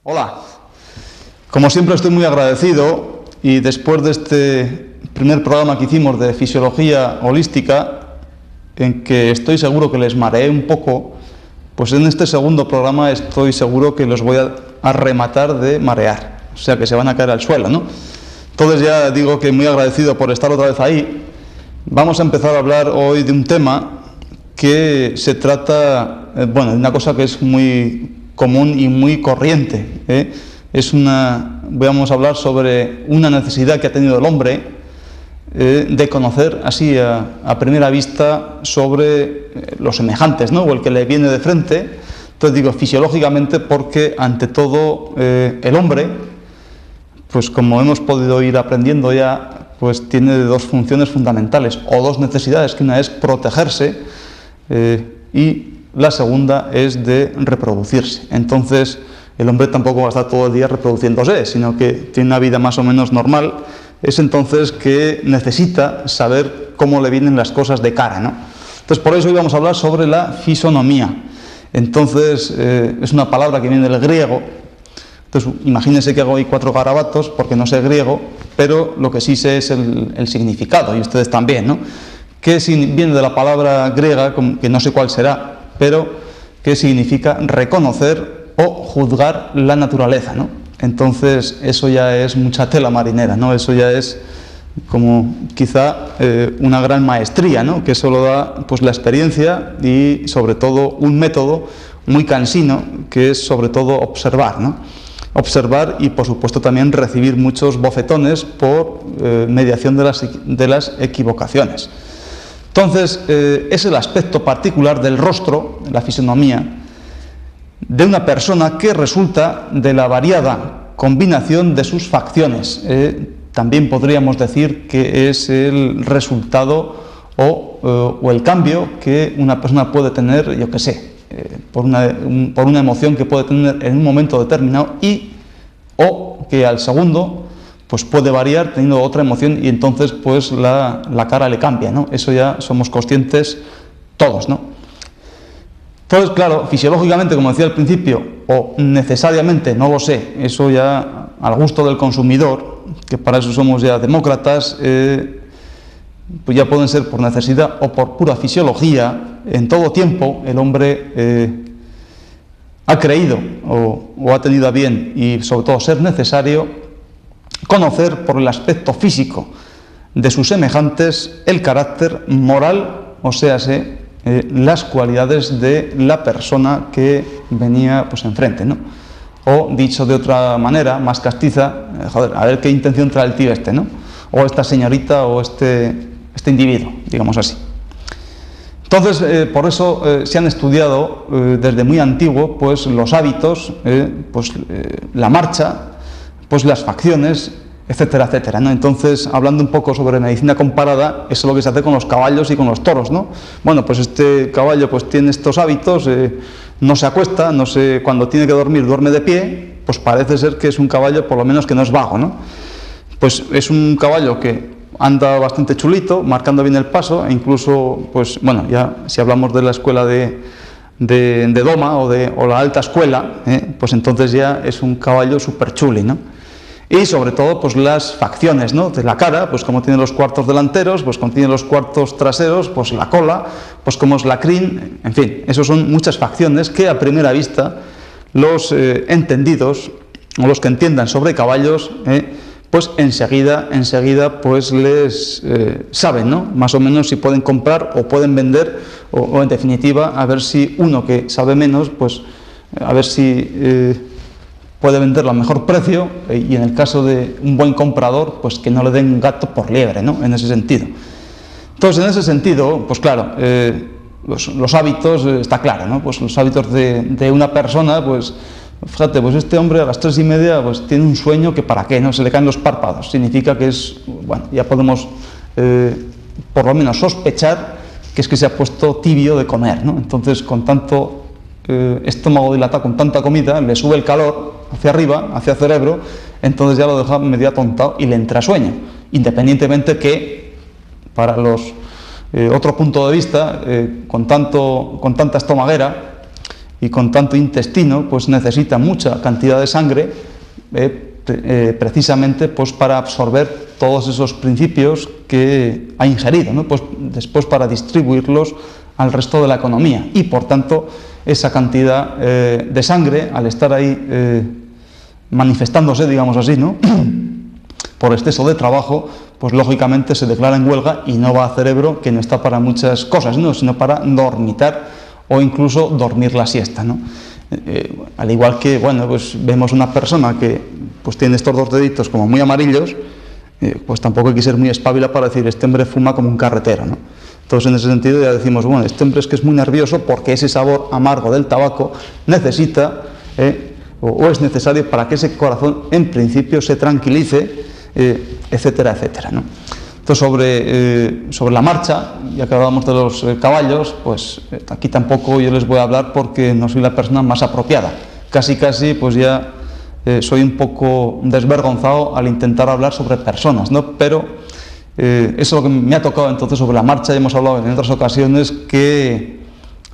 Hola, como siempre estoy muy agradecido y después de este primer programa que hicimos de fisiología holística, en que estoy seguro que les mareé un poco, pues en este segundo programa estoy seguro que los voy a rematar de marear, o sea que se van a caer al suelo, ¿no? Entonces ya digo que muy agradecido por estar otra vez ahí. Vamos a empezar a hablar hoy de un tema que se trata, de una cosa que es muy común y muy corriente, ¿eh? Vamos a hablar sobre una necesidad que ha tenido el hombre de conocer así a primera vista sobre los semejantes, ¿no? O el que le viene de frente. Entonces digo fisiológicamente porque ante todo el hombre, pues como hemos podido ir aprendiendo ya, pues tiene dos funciones fundamentales o dos necesidades, que una es protegerse y la segunda es de reproducirse. Entonces el hombre tampoco va a estar todo el día reproduciéndose, sino que tiene una vida más o menos normal. Es entonces que necesita saber cómo le vienen las cosas de cara, ¿no? Entonces por eso hoy vamos a hablar sobre la fisonomía. Entonces es una palabra que viene del griego. Entonces imagínense que hago ahí 4 garabatos porque no sé griego, pero lo que sí sé es el significado, y ustedes también, ¿no? Que viene de la palabra griega, que no sé cuál será, pero que significa reconocer o juzgar la naturaleza, ¿no? Entonces eso ya es mucha tela marinera, ¿no? Eso ya es como quizá una gran maestría, ¿no? Que eso lo da pues la experiencia y sobre todo un método muy cansino, que es sobre todo observar, ¿no? Observar y por supuesto también recibir muchos bofetones por mediación de las equivocaciones. Entonces es el aspecto particular del rostro, la fisonomía, de una persona que resulta de la variada combinación de sus facciones. También podríamos decir que es el resultado o el cambio que una persona puede tener, yo qué sé, por una emoción que puede tener en un momento determinado o que al segundo pues puede variar teniendo otra emoción y entonces pues la cara le cambia, ¿no? Eso ya somos conscientes todos, ¿no? Entonces, claro, fisiológicamente, como decía al principio, o necesariamente, no lo sé, eso ya al gusto del consumidor, que para eso somos ya demócratas, pues ya pueden ser por necesidad o por pura fisiología. En todo tiempo el hombre ha creído o ha tenido a bien, y sobre todo ser necesario, conocer por el aspecto físico de sus semejantes el carácter moral, o sea, las cualidades de la persona que venía pues enfrente, ¿no? O dicho de otra manera, más castiza, a ver qué intención trae el tío este, ¿no? O esta señorita o este individuo, digamos así. Entonces, por eso se han estudiado desde muy antiguo pues los hábitos, la marcha, pues las facciones, etcétera, etcétera, ¿no? Entonces, hablando un poco sobre medicina comparada, eso es lo que se hace con los caballos y con los toros, ¿no? Bueno, pues este caballo pues tiene estos hábitos, no se acuesta, no sé, cuando tiene que dormir duerme de pie, pues parece ser que es un caballo por lo menos que no es vago, ¿no? Pues es un caballo que anda bastante chulito, marcando bien el paso, e incluso, pues bueno, ya si hablamos de la escuela de Doma o la alta escuela, pues entonces ya es un caballo súper chuli, ¿no? Y sobre todo pues las facciones, ¿no? De la cara, pues como tiene los cuartos delanteros, pues como tiene los cuartos traseros, pues la cola, pues como es la crin, en fin, esos son muchas facciones que a primera vista los entendidos o los que entiendan sobre caballos, pues enseguida pues les saben, ¿no? Más o menos si pueden comprar o pueden vender o en definitiva a ver si uno que sabe menos, pues a ver si puede venderlo a mejor precio y en el caso de un buen comprador, pues que no le den gato por liebre, ¿no? En ese sentido. Entonces, en ese sentido, pues claro, los hábitos, está claro, ¿no? Pues los hábitos de una persona, pues fíjate, pues este hombre a las 3:30 pues tiene un sueño que para qué, ¿no? Se le caen los párpados. Significa que es, bueno, ya podemos por lo menos sospechar que es que se ha puesto tibio de comer, ¿no? Entonces, con tanto estómago dilatado, con tanta comida, le sube el calor hacia arriba, hacia el cerebro, entonces ya lo deja medio atontado y le entra sueño, independientemente que para otro punto de vista, con tanta estomaguera y con tanto intestino, pues necesita mucha cantidad de sangre precisamente pues para absorber todos esos principios que ha ingerido, ¿no? Pues después para distribuirlos al resto de la economía, y por tanto esa cantidad de sangre, al estar ahí manifestándose, digamos así, ¿no? por exceso de trabajo, pues lógicamente se declara en huelga y no va a cerebro, que no está para muchas cosas, ¿no? Sino para dormitar o incluso dormir la siesta, ¿no? Al igual que, bueno, pues vemos una persona que pues tiene estos dos deditos como muy amarillos, pues tampoco hay que ser muy espabila para decir, este hombre fuma como un carretero, ¿no? Entonces, en ese sentido ya decimos, bueno, este hombre es que es muy nervioso porque ese sabor amargo del tabaco necesita, o es necesario para que ese corazón en principio se tranquilice, etcétera, etcétera, ¿no? Entonces, sobre la marcha, ya que hablábamos de los caballos, pues aquí tampoco yo les voy a hablar porque no soy la persona más apropiada. Casi, pues ya soy un poco desvergonzado al intentar hablar sobre personas, ¿no? Pero eso es lo que me ha tocado entonces sobre la marcha. Ya hemos hablado en otras ocasiones que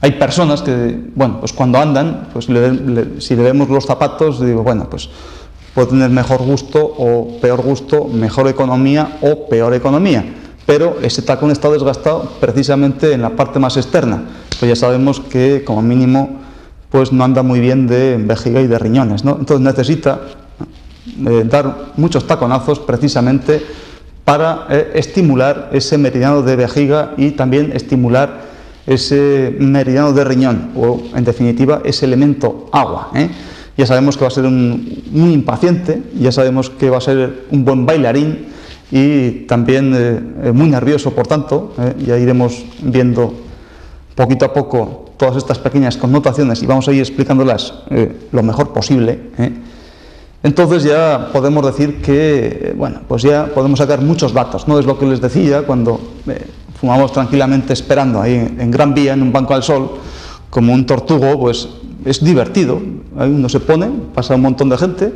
hay personas que, bueno, pues cuando andan, pues si le vemos los zapatos, digo, bueno, pues puede tener mejor gusto o peor gusto, mejor economía o peor economía, pero ese tacón está desgastado precisamente en la parte más externa, pues ya sabemos que como mínimo pues no anda muy bien de vejiga y de riñones, ¿no? Entonces necesita dar muchos taconazos precisamente para estimular ese meridiano de vejiga y también estimular ese meridiano de riñón, o en definitiva ese elemento agua, Ya sabemos que va a ser muy impaciente, ya sabemos que va a ser un buen bailarín y también muy nervioso, por tanto, ya iremos viendo poquito a poco todas estas pequeñas connotaciones y vamos a ir explicándolas lo mejor posible. Entonces ya podemos decir que, bueno, pues ya podemos sacar muchos datos, ¿no? Es lo que les decía cuando fumamos tranquilamente esperando ahí en Gran Vía, en un banco al sol, como un tortugo, pues es divertido. Ahí uno se pone, pasa un montón de gente,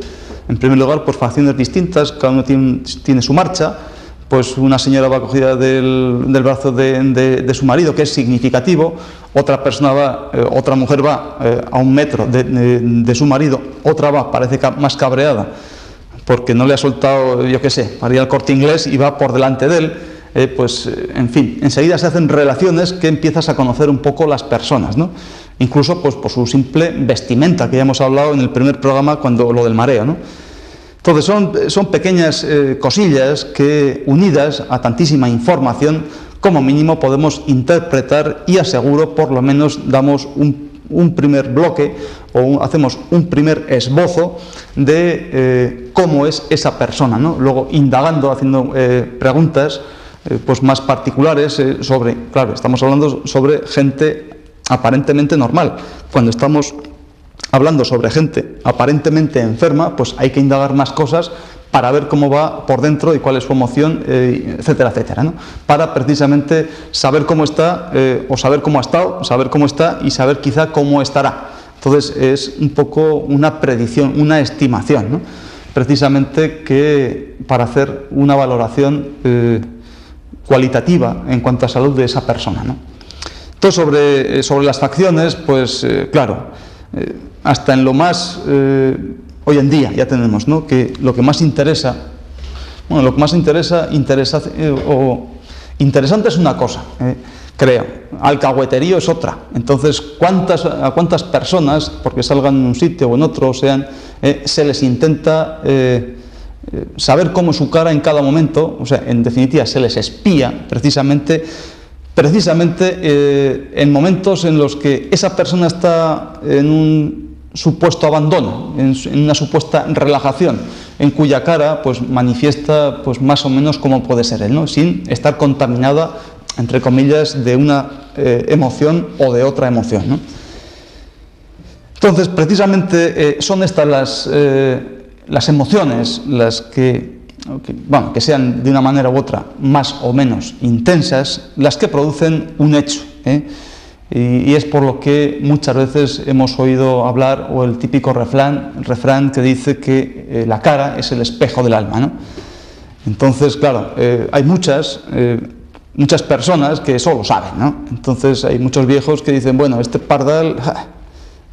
en primer lugar por facciones distintas, cada uno tiene su marcha, pues una señora va cogida del brazo de su marido, que es significativo, otra mujer va a 1 metro de su marido, otra va, parece más cabreada, porque no le ha soltado, yo qué sé, para ir al Corte Inglés y va por delante de él. Pues, en fin, enseguida se hacen relaciones que empiezas a conocer un poco las personas, ¿no? Incluso pues, por su simple vestimenta, que ya hemos hablado en el primer programa, cuando lo del mareo, ¿no? Entonces son pequeñas cosillas que, unidas a tantísima información, como mínimo podemos interpretar y aseguro, por lo menos damos un primer bloque o hacemos un primer esbozo de cómo es esa persona, ¿no? Luego, indagando, haciendo preguntas pues más particulares claro, estamos hablando sobre gente aparentemente normal. Cuando estamos hablando sobre gente aparentemente enferma, pues hay que indagar más cosas para ver cómo va por dentro y cuál es su emoción, etcétera, etcétera, ¿no? Para precisamente saber cómo está, o saber cómo ha estado, saber cómo está y saber quizá cómo estará. Entonces es un poco una predicción, una estimación, ¿no? Precisamente que para hacer una valoración cualitativa en cuanto a salud de esa persona, ¿no? Entonces, sobre las facciones, pues claro, hasta en lo más, hoy en día ya tenemos, ¿no? Que lo que más interesa, bueno, lo que más interesante es una cosa, creo, alcahueterío es otra. Entonces, ¿a cuántas personas, porque salgan en un sitio o en otro, se les intenta saber cómo es su cara en cada momento? O sea, en definitiva, se les espía precisamente en momentos en los que esa persona está en un supuesto abandono, en una supuesta relajación, en cuya cara pues manifiesta pues más o menos cómo puede ser él, ¿no? Sin estar contaminada, entre comillas, de una emoción o de otra emoción, ¿no? Entonces, precisamente son estas las emociones las que sean de una manera u otra más o menos intensas, las que producen un hecho, y es por lo que muchas veces hemos oído hablar, o el típico refrán que dice que la cara es el espejo del alma, ¿no? Entonces, claro, hay muchas personas que eso lo saben, ¿no? Entonces hay muchos viejos que dicen, bueno, este pardal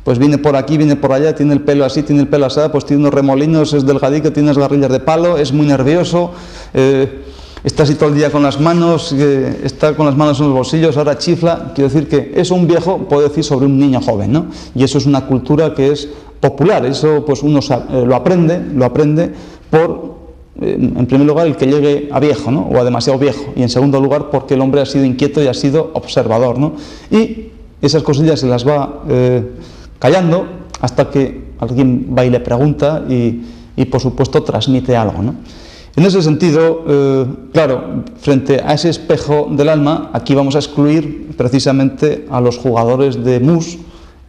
pues viene por aquí, viene por allá, tiene el pelo así, tiene el pelo así, pues tiene unos remolinos, es delgadito, tiene unas garrillas de palo, es muy nervioso, está así todo el día con las manos, está con las manos en los bolsillos, ahora chifla. Quiero decir que eso un viejo puede decir sobre un niño joven, ¿no? Y eso es una cultura que es popular, eso pues uno lo aprende por, en primer lugar, el que llegue a viejo, ¿no? O a demasiado viejo, y en segundo lugar porque el hombre ha sido inquieto y ha sido observador, ¿no? Y esas cosillas se las va callando hasta que alguien va y le pregunta y por supuesto transmite algo, ¿no? En ese sentido, claro, frente a ese espejo del alma, aquí vamos a excluir precisamente a los jugadores de mus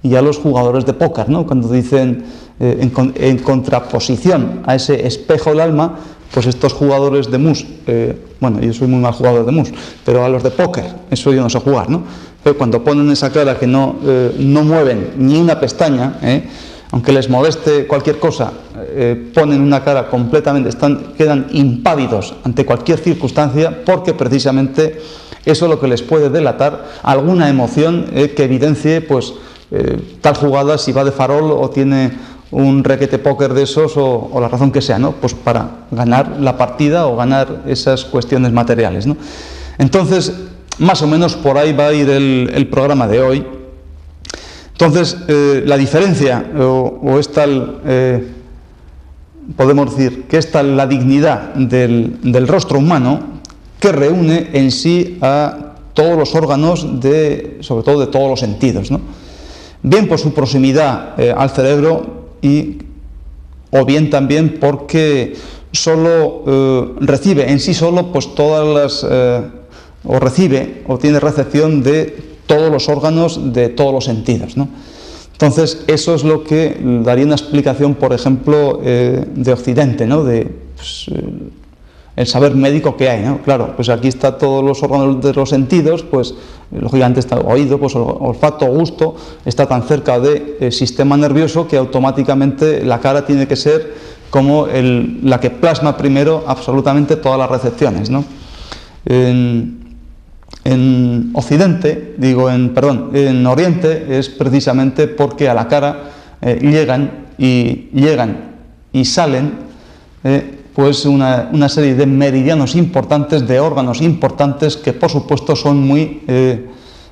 y a los jugadores de póker, ¿no? Cuando dicen en contraposición a ese espejo del alma, pues estos jugadores de mus, bueno, yo soy muy mal jugador de mus, pero a los de póker, eso yo no sé jugar, ¿no? Pero cuando ponen esa cara que no mueven ni una pestaña, aunque les moleste cualquier cosa, ponen una cara completamente, quedan impávidos ante cualquier circunstancia, porque precisamente eso es lo que les puede delatar alguna emoción que evidencie pues tal jugada, si va de farol o tiene un requete póker de esos o la razón que sea, ¿no? Pues para ganar la partida o ganar esas cuestiones materiales, ¿no? Entonces, más o menos por ahí va a ir el programa de hoy. Entonces, la diferencia o es tal, podemos decir que es tal la dignidad del rostro humano que reúne en sí a todos los órganos, sobre todo de todos los sentidos, ¿no? Bien por su proximidad al cerebro o bien también porque solo recibe en sí solo pues todas las o recibe o tiene recepción de todos los órganos de todos los sentidos, ¿no? Entonces eso es lo que daría una explicación, por ejemplo, de Occidente, ¿no? De pues, el saber médico que hay, ¿no? Claro, pues aquí está todos los órganos de los sentidos, pues lógicamente está oído, pues olfato, gusto, está tan cerca del sistema nervioso que automáticamente la cara tiene que ser como la que plasma primero absolutamente todas las recepciones, ¿no? En Occidente, en Oriente es precisamente porque a la cara llegan y salen pues una serie de meridianos importantes, de órganos importantes que por supuesto son muy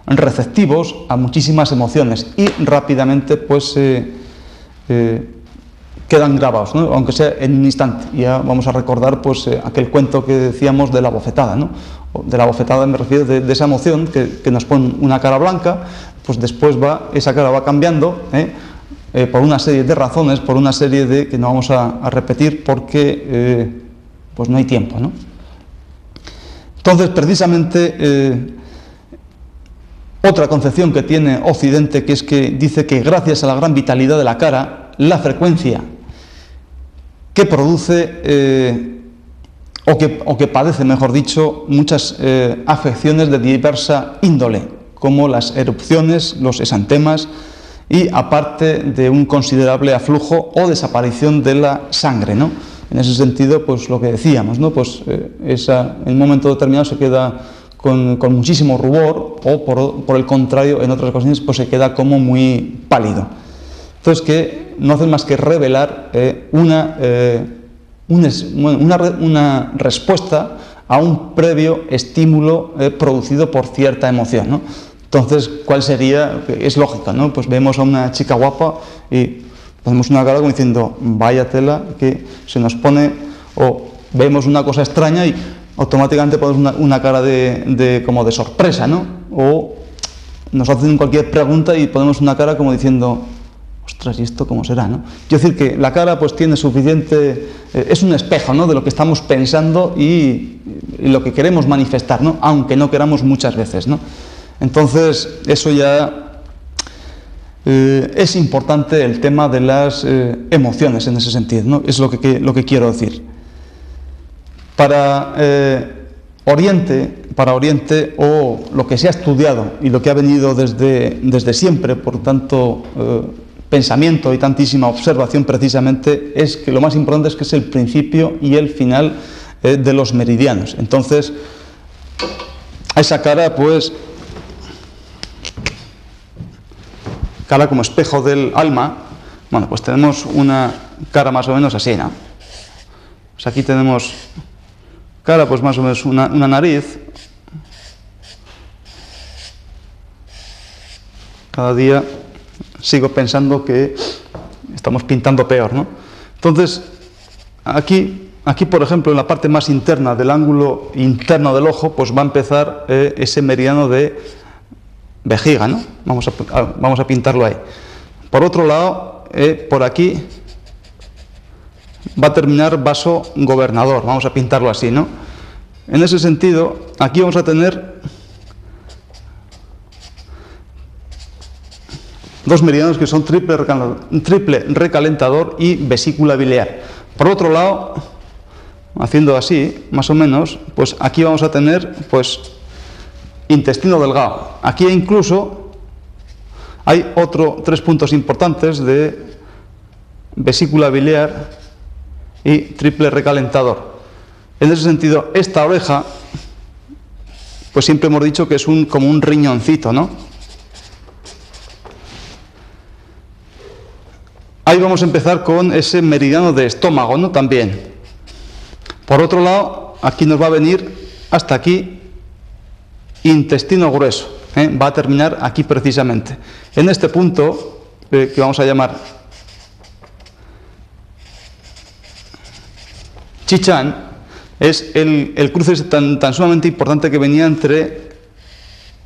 receptivos a muchísimas emociones y rápidamente pues quedan grabados, ¿no? Aunque sea en un instante. Ya vamos a recordar pues aquel cuento que decíamos de la bofetada, ¿no? De la bofetada me refiero de esa emoción que nos pone una cara blanca, pues después esa cara va cambiando, por una serie de razones, por una serie de que no vamos a repetir porque pues no hay tiempo, ¿no? Entonces precisamente otra concepción que tiene Occidente, que es que dice que gracias a la gran vitalidad de la cara, la frecuencia que produce o que padece, mejor dicho, muchas afecciones de diversa índole, como las erupciones, los exantemas y aparte de un considerable aflujo o desaparición de la sangre, ¿no? En ese sentido, pues lo que decíamos, ¿no? Pues en un momento determinado se queda con muchísimo rubor o por el contrario, en otras ocasiones, pues se queda como muy pálido. Entonces, que no hacen más que revelar una respuesta a un previo estímulo producido por cierta emoción, ¿no? Entonces, ¿cuál sería? Es lógica, ¿no? Pues vemos a una chica guapa y ponemos una cara como diciendo, vaya tela, que se nos pone, o vemos una cosa extraña y automáticamente ponemos una cara como de sorpresa, ¿no? O nos hacen cualquier pregunta y ponemos una cara como diciendo, ostras, ¿y esto cómo será, no? Quiero decir que la cara pues tiene suficiente, es un espejo, ¿no? De lo que estamos pensando y lo que queremos manifestar, ¿no? Aunque no queramos muchas veces, ¿no? Entonces, eso ya es importante el tema de las emociones en ese sentido, ¿no? Es lo que quiero decir. Para Oriente, o lo que se ha estudiado y lo que ha venido desde siempre, por tanto pensamiento y tantísima observación precisamente, es que lo más importante es que es el principio y el final de los meridianos. Entonces, a esa cara pues cara como espejo del alma, bueno, pues tenemos una cara más o menos así, ¿no? Pues aquí tenemos cara, pues más o menos una nariz. Cada día sigo pensando que estamos pintando peor, ¿no? Entonces, aquí, por ejemplo, en la parte más interna del ángulo interno del ojo, pues va a empezar ese meridiano de vejiga, ¿no? Vamos a pintarlo ahí. Por otro lado, por aquí va a terminar vaso gobernador, vamos a pintarlo así, ¿no? En ese sentido, aquí vamos a tener dos meridianos que son triple recalentador y vesícula biliar. Por otro lado, haciendo así, más o menos, pues aquí vamos a tener, pues, intestino delgado. Aquí incluso hay tres puntos importantes de vesícula biliar y triple recalentador. En ese sentido, esta oreja, pues siempre hemos dicho que es como un riñoncito, ¿no? Ahí vamos a empezar con ese meridiano de estómago, ¿no? También. Por otro lado, aquí nos va a venir hasta aquí intestino grueso, va a terminar aquí precisamente. En este punto, que vamos a llamar Chichán, es el cruce tan sumamente importante que venía entre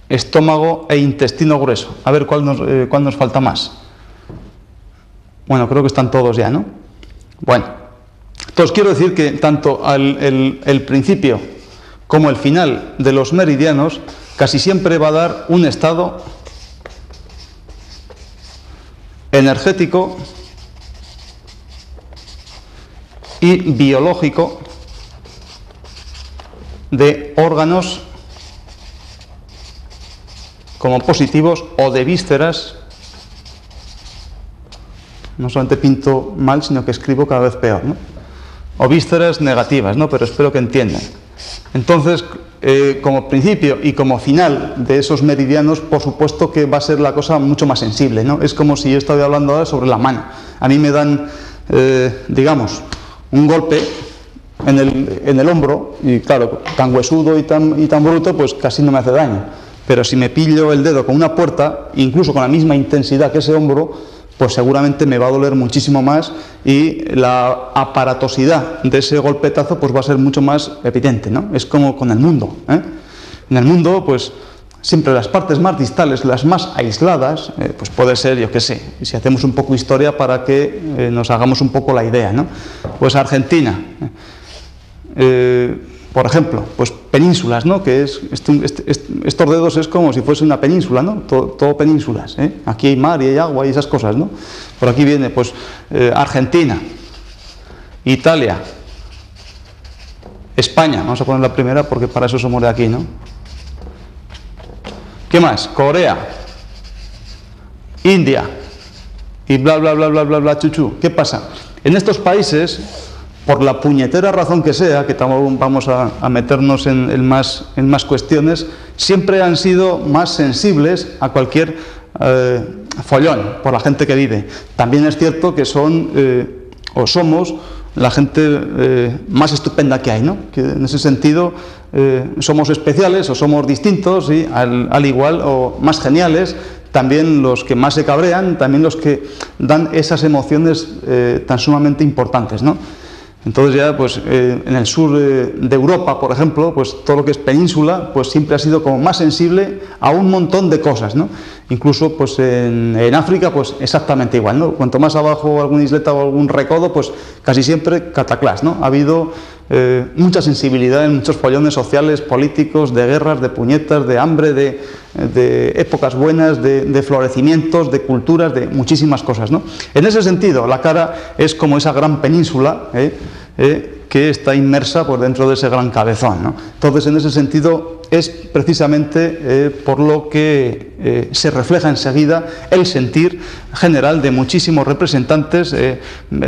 estómago e intestino grueso. A ver cuál nos falta más. Bueno, creo que están todos ya, ¿no? Bueno, entonces quiero decir que tanto el principio como el final de los meridianos casi siempre va a dar un estado energético y biológico de órganos como positivos o de vísceras. No solamente pinto mal, sino que escribo cada vez peor, ¿no? O vísceras negativas, ¿no? Pero espero que entiendan. Entonces, como principio y como final de esos meridianos, por supuesto que va a ser la cosa mucho más sensible, ¿no? Es como si yo estaba hablando ahora sobre la mano. A mí me dan, digamos, un golpe en el hombro, y claro, tan huesudo y tan bruto, pues casi no me hace daño. Pero si me pillo el dedo con una puerta, incluso con la misma intensidad que ese hombro, pues seguramente me va a doler muchísimo más y la aparatosidad de ese golpetazo pues va a ser mucho más evidente, ¿no? Es como con el mundo, ¿eh? En el mundo, pues siempre las partes más distales, las más aisladas, pues puede ser, yo qué sé, si hacemos un poco de historia para que nos hagamos un poco la idea, ¿no? Pues Argentina, por ejemplo, pues penínsulas, ¿no? Que estos dedos es como si fuese una península, ¿no? Todo penínsulas, ¿eh? Aquí hay mar y hay agua y esas cosas, ¿no? Por aquí viene, pues, Argentina, Italia, España, vamos a poner la primera porque para eso somos de aquí, ¿no? ¿Qué más? Corea, India y bla, bla, bla, bla, bla, bla, chuchu. ¿Qué pasa? En estos países, por la puñetera razón que sea, que vamos a meternos en más cuestiones, siempre han sido más sensibles a cualquier follón por la gente que vive. También es cierto que son o somos la gente más estupenda que hay, ¿no? Que en ese sentido somos especiales o somos distintos y al igual o más geniales. También los que más se cabrean, también los que dan esas emociones tan sumamente importantes, ¿no? Entonces ya, pues, en el sur de Europa, por ejemplo, pues todo lo que es península, pues siempre ha sido como más sensible a un montón de cosas, ¿no? Incluso, pues, en África, pues exactamente igual, ¿no? Cuanto más abajo alguna isleta o algún recodo, pues casi siempre cataclás, ¿no? Ha habido mucha sensibilidad en muchos follones sociales, políticos, de guerras, de puñetas, de hambre, de épocas buenas, de florecimientos, de culturas, de muchísimas cosas, ¿no? En ese sentido, la cara es como esa gran península, que está inmersa por dentro de ese gran cabezón, ¿no? Entonces, en ese sentido, es precisamente por lo que se refleja enseguida el sentir general de muchísimos representantes,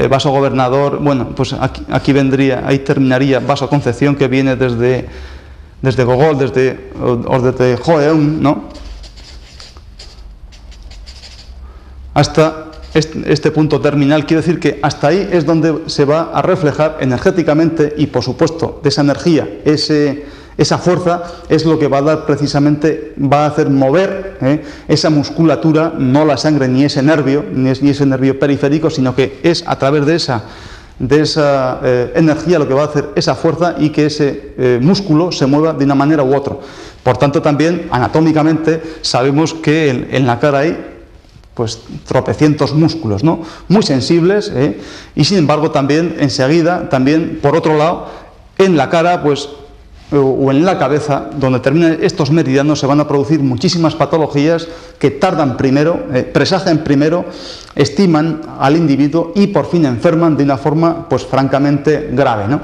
vaso gobernador, bueno, pues aquí vendría, ahí terminaría vaso concepción, que viene desde Gogol, desde Joeun, ¿no? hasta este punto terminal. Quiere decir que hasta ahí es donde se va a reflejar energéticamente, y por supuesto de esa energía, esa fuerza es lo que va a dar precisamente, va a hacer mover esa musculatura, no la sangre ni ese nervio periférico, sino que es a través de esa energía lo que va a hacer esa fuerza y que ese músculo se mueva de una manera u otra. Por tanto, también anatómicamente sabemos que en la cara hay pues tropecientos músculos, ¿no?, muy sensibles, y sin embargo también enseguida, también por otro lado, en la cara pues o en la cabeza, donde terminan estos meridianos, se van a producir muchísimas patologías que tardan primero, presagian primero, estiman al individuo y por fin enferman de una forma pues francamente grave, ¿no?